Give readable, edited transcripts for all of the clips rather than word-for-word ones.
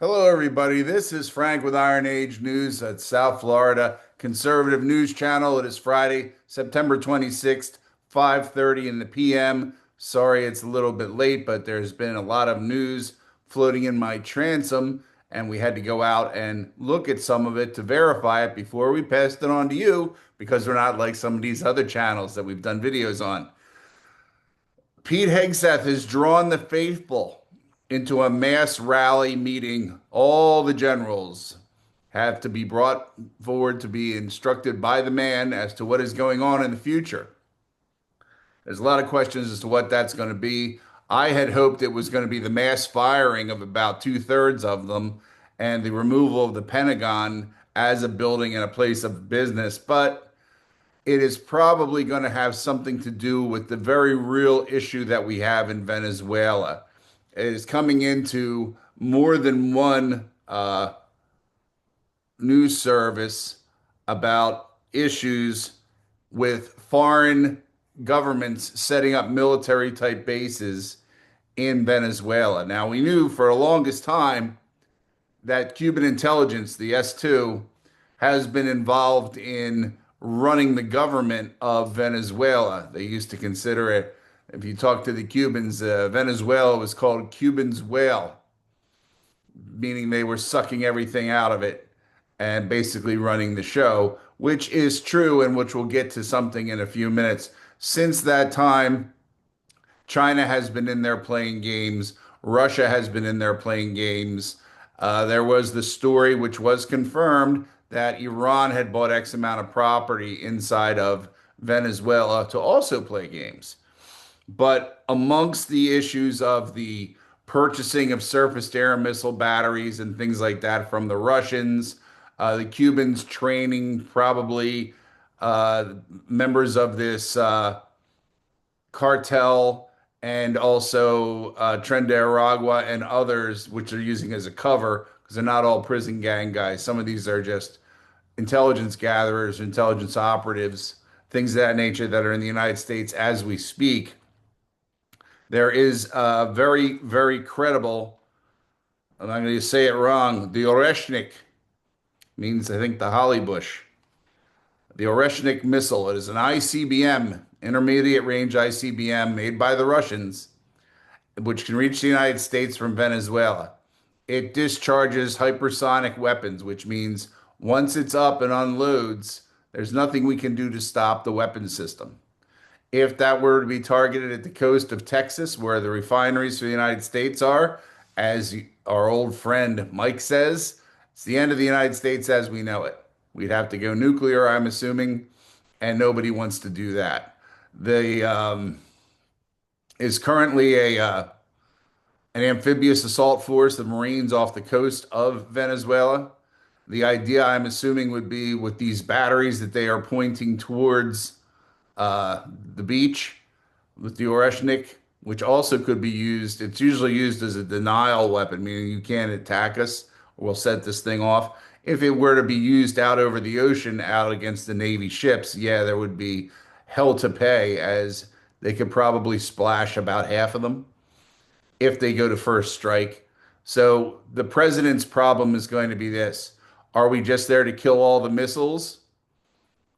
Hello, everybody. This is Frank with Iron Age News at South Florida Conservative News Channel. It is Friday, September 26th, 5:30 in the PM. Sorry it's a little bit late, but there's been a lot of news floating in my transom, and we had to go out and look at some of it to verify it before we passed it on to you because we're not like some of these other channels that we've done videos on. Pete Hegseth has drawn the faithful into a mass rally meeting. All the generals have to be brought forward to be instructed by the man as to what is going on in the future. There's a lot of questions as to what that's going to be. I had hoped it was going to be the mass firing of about two-thirds of them and the removal of the Pentagon as a building and a place of business, but it is probably going to have something to do with the very real issue that we have in Venezuela. It is coming into more than one news service about issues with foreign governments setting up military type bases in Venezuela. Now, we knew for the longest time that Cuban intelligence, the S2, has been involved in running the government of Venezuela. They used to consider it, if you talk to the Cubans, Venezuela was called Cuban's whale, meaning they were sucking everything out of it and basically running the show, which is true and which we'll get to something in a few minutes. Since that time, China has been in there playing games. Russia has been in there playing games. There was the story, which was confirmed, that Iran had bought X amount of property inside of Venezuela to also play games. But amongst the issues of the purchasing of surface-to-air missile batteries and things like that from the Russians, the Cubans training probably uh, members of this cartel and also Tren de Aragua and others, which they're using as a cover because they're not all prison gang guys. Some of these are just intelligence gatherers, intelligence operatives, things of that nature that are in the United States as we speak. There is a very, very credible, I'm not going to say it wrong, the Oreshnik means, I think, the holly bush. The Oreshnik missile. It is an ICBM, intermediate range ICBM made by the Russians, which can reach the United States from Venezuela. It discharges hypersonic weapons, which means once it's up and unloads, there's nothing we can do to stop the weapon system. If that were to be targeted at the coast of Texas, where the refineries for the United States are, as our old friend Mike says, it's the end of the United States as we know it. We'd have to go nuclear, I'm assuming, and nobody wants to do that. The is currently a an amphibious assault force of Marines off the coast of Venezuela. The idea, I'm assuming, would be with these batteries that they are pointing towards the beach with the Oreshnik, which also could be used. It's usually used as a denial weapon, meaning you can't attack us or we'll set this thing off. If it were to be used out over the ocean, out against the Navy ships, yeah, there would be hell to pay, as they could probably splash about half of them if they go to first strike. So the president's problem is going to be this. Are we just there to kill all the missiles,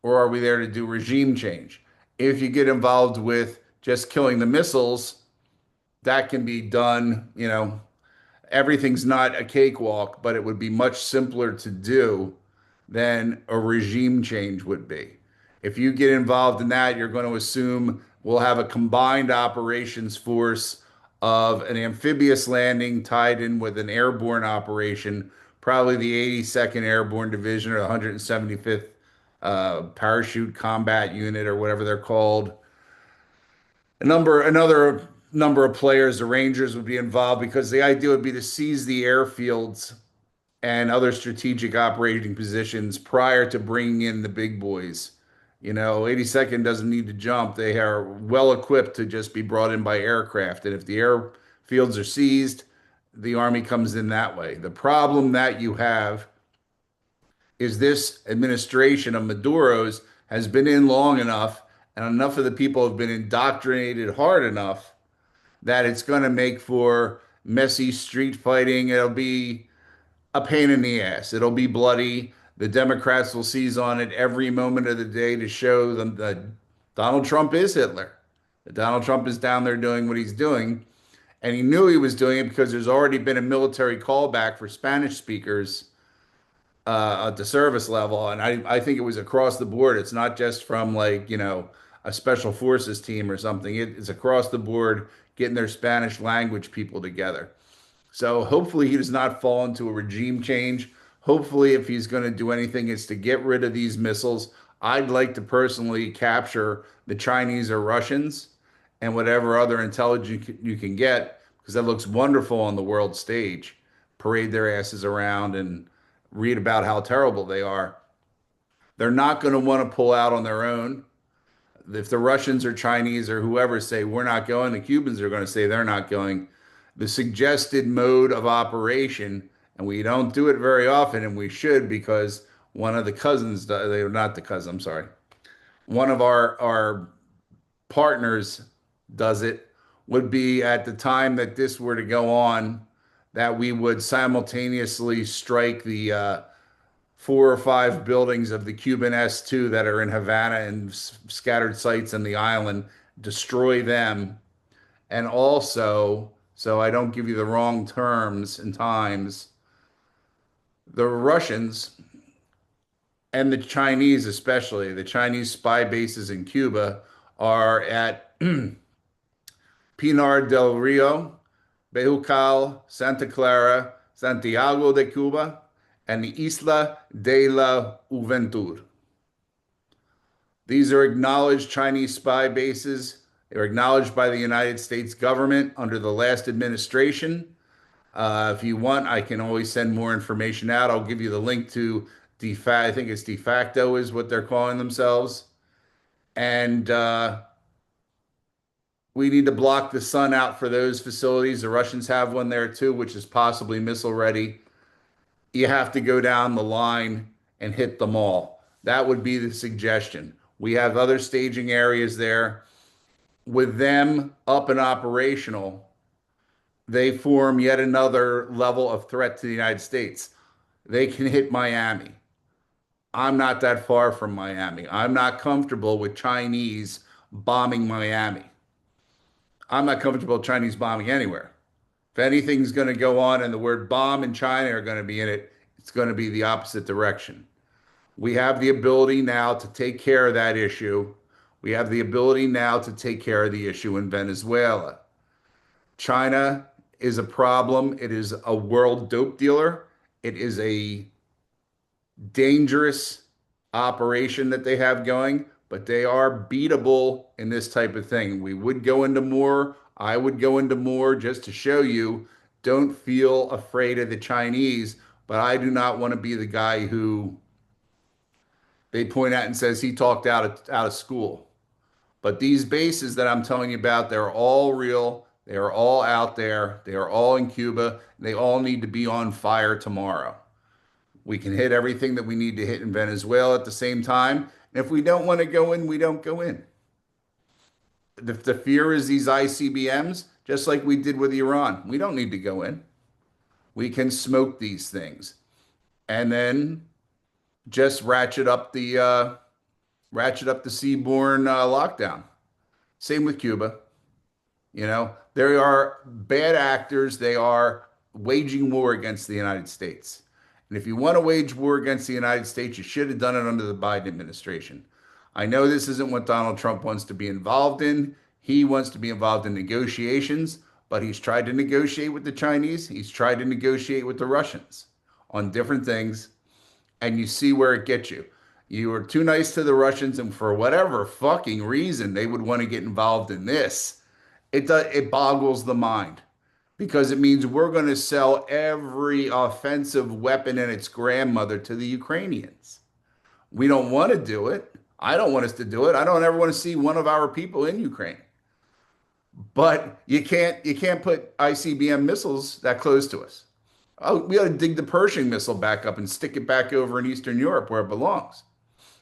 or are we there to do regime change? If you get involved with just killing the missiles, that can be done. Everything's not a cakewalk, but it would be much simpler to do than a regime change would be. If you get involved in that, you're going to assume we'll have a combined operations force of an amphibious landing tied in with an airborne operation, probably the 82nd Airborne Division or the 175th Parachute Combat Unit or whatever they're called. Another number of players, the Rangers would be involved because the idea would be to seize the airfields and other strategic operating positions prior to bringing in the big boys. 82nd doesn't need to jump. They are well equipped to just be brought in by aircraft. And if the airfields are seized, the Army comes in that way. The problem that you have is this administration of Maduro's has been in long enough, and enough of the people have been indoctrinated hard enough that it's going to make for messy street fighting. It'll be a pain in the ass. It'll be bloody. The Democrats will seize on it every moment of the day to show them that Donald Trump is Hitler. That Donald Trump is down there doing what he's doing. And he knew he was doing it because there's already been a military callback for Spanish speakers at the service level. And I think it was across the board. It's not just from like, a special forces team or something. It's across the board getting their Spanish language people together. So hopefully he does not fall into a regime change. Hopefully, if he's going to do anything, it's to get rid of these missiles. I'd like to personally capture the Chinese or Russians and whatever other intelligence you can get, because that looks wonderful on the world stage. Parade their asses around and read about how terrible they are. They're not going to want to pull out on their own. If the Russians or Chinese or whoever say we're not going, the Cubans are going to say they're not going. The suggested mode of operation, and we don't do it very often, and we should because one of the cousins, they're not the cousin, I'm sorry, one of our partners does it, would be at the time that this were to go on, that we would simultaneously strike the four or five buildings of the Cuban S-2 that are in Havana and scattered sites in the island, destroy them. And also, so I don't give you the wrong terms and times, the Russians and the Chinese, especially the Chinese spy bases in Cuba, are at Pinar del Rio, Bejucal, Santa Clara, Santiago de Cuba, and the Isla de la Juventud. These are acknowledged Chinese spy bases. They were acknowledged by the United States government under the last administration. If you want, I can always send more information out. I'll give you the link to I think it's de facto is what they're calling themselves. And we need to block the sun out for those facilities. The Russians have one there too, which is possibly missile ready. You have to go down the line and hit them all. That would be the suggestion. We have other staging areas there. With them up and operational, they form yet another level of threat to the United States. They can hit Miami. I'm not that far from Miami. I'm not comfortable with Chinese bombing Miami. I'm not comfortable with Chinese bombing anywhere. If anything's going to go on and the word bomb and China are going to be in it, it's going to be the opposite direction. We have the ability now to take care of that issue. We have the ability now to take care of the issue in Venezuela. China is a problem. It is a world dope dealer. It is a dangerous operation that they have going, but they are beatable in this type of thing. We would go into more. I would go into more just to show you, don't feel afraid of the Chinese, but I do not want to be the guy who they point at and says he talked out of school. But these bases that I'm telling you about, they're all real. They are all out there. They are all in Cuba. They all need to be on fire tomorrow. We can hit everything that we need to hit in Venezuela at the same time. And if we don't want to go in, we don't go in. The fear is these ICBMs, just like we did with Iran. We don't need to go in. We can smoke these things and then just ratchet up the seaborne lockdown. Same with Cuba. They are bad actors. They are waging war against the United States. And if you want to wage war against the United States, you should have done it under the Biden administration. I know this isn't what Donald Trump wants to be involved in. He wants to be involved in negotiations, but he's tried to negotiate with the Chinese. He's tried to negotiate with the Russians on different things. And you see where it gets you. You are too nice to the Russians, and for whatever fucking reason they would want to get involved in this, it boggles the mind because it means we're going to sell every offensive weapon and its grandmother to the Ukrainians. We don't want to do it. I don't want us to do it. I don't ever want to see one of our people in Ukraine. But you can't put ICBM missiles that close to us. Oh, we ought to dig the Pershing missile back up and stick it back over in Eastern Europe where it belongs.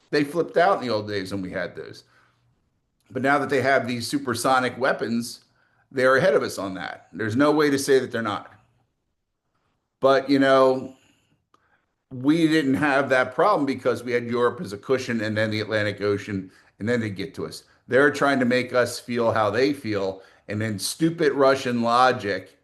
They flipped out in the old days when we had those. But now that they have these supersonic weapons, they're ahead of us on that. There's no way to say that they're not. But, we didn't have that problem because we had Europe as a cushion and then the Atlantic Ocean, and then they get to us. They're trying to make us feel how they feel, and then stupid Russian logic,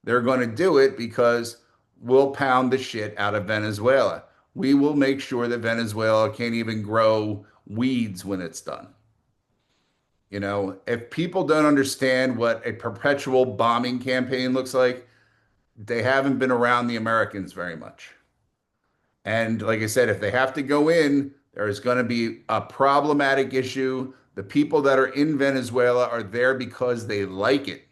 they're going to do it because we'll pound the shit out of Venezuela. We will make sure that Venezuela can't even grow weeds when it's done. If people don't understand what a perpetual bombing campaign looks like, they haven't been around the Americans very much. And like I said, if they have to go in, there is going to be a problematic issue. The people that are in Venezuela are there because they like it.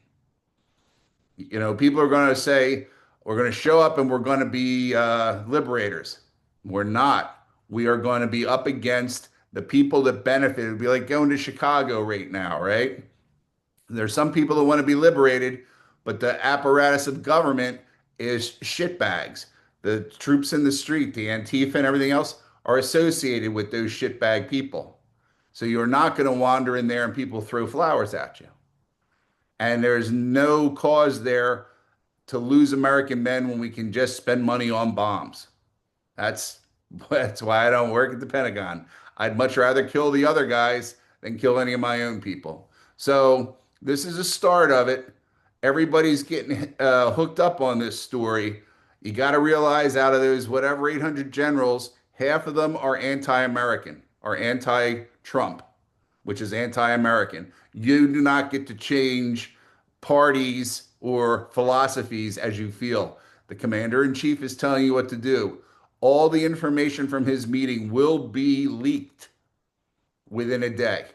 People are going to say, we're going to show up and we're going to be liberators. We're not. We are going to be up against the people that benefit. It'd be like going to Chicago right now, right? There's some people that want to be liberated, but the apparatus of government is shitbags. The troops in the street, the Antifa and everything else are associated with those shitbag people. So you're not going to wander in there and people throw flowers at you. And there's no cause there to lose American men when we can just spend money on bombs. That's that's why I don't work at the Pentagon. I'd much rather kill the other guys than kill any of my own people. So this is a start of it. Everybody's getting hooked up on this story. You got to realize out of those whatever 800 generals, half of them are anti-American or anti-Trump, which is anti-American. You do not get to change parties or philosophies as you feel. The commander in chief is telling you what to do. All the information from his meeting will be leaked within a day.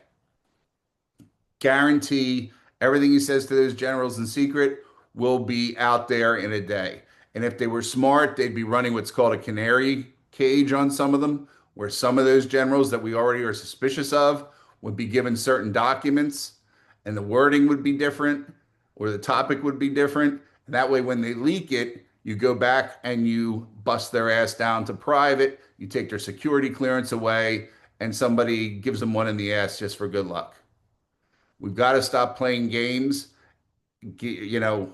Guarantee everything he says to those generals in secret will be out there in a day. And if they were smart, they'd be running what's called a canary cage on some of them, where some of those generals that we already are suspicious of would be given certain documents and the wording would be different or the topic would be different. And that way, when they leak it, you go back and you bust their ass down to private, you take their security clearance away, and somebody gives them one in the ass just for good luck. We've got to stop playing games. You know,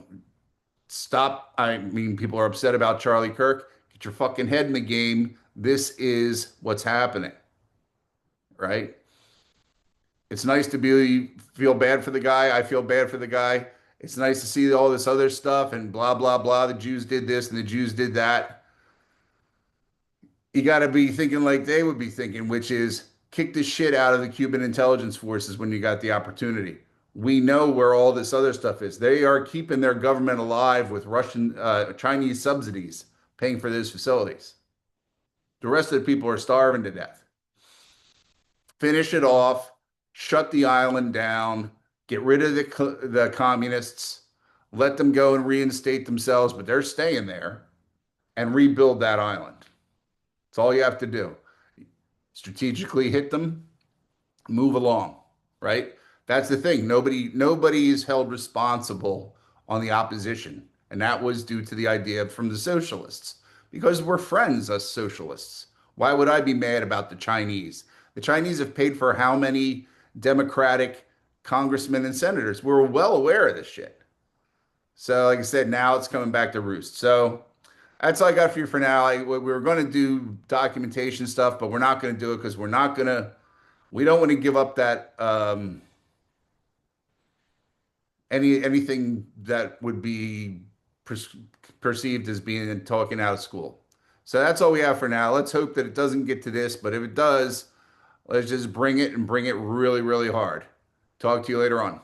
stop. I mean, people are upset about Charlie Kirk. Get your fucking head in the game. This is what's happening, right? It's nice to be feel bad for the guy. I feel bad for the guy. It's nice to see all this other stuff and blah blah blah. The Jews did this and the Jews did that. You got to be thinking like they would be thinking, which is kick the shit out of the Cuban intelligence forces when you got the opportunity. We know where all this other stuff is. They are keeping their government alive with Russian, Chinese subsidies, paying for those facilities. The rest of the people are starving to death. Finish it off, shut the island down, get rid of the communists, let them go and reinstate themselves, but they're staying there, and rebuild that island. That's all you have to do. Strategically hit them, move along, right? That's the thing. Nobody is held responsible on the opposition. And that was due to the idea from the socialists. Because we're friends, us socialists. Why would I be mad about the Chinese? The Chinese have paid for how many Democratic congressmen and senators? We're well aware of this shit. So, like I said, now it's coming back to roost. So that's all I got for you for now. We were going to do documentation stuff, but we're not going to do it because we don't want to give up that anything that would be per perceived as being talking out of school. So that's all we have for now. Let's hope that it doesn't get to this, but if it does, let's just bring it and bring it really, really hard. Talk to you later on.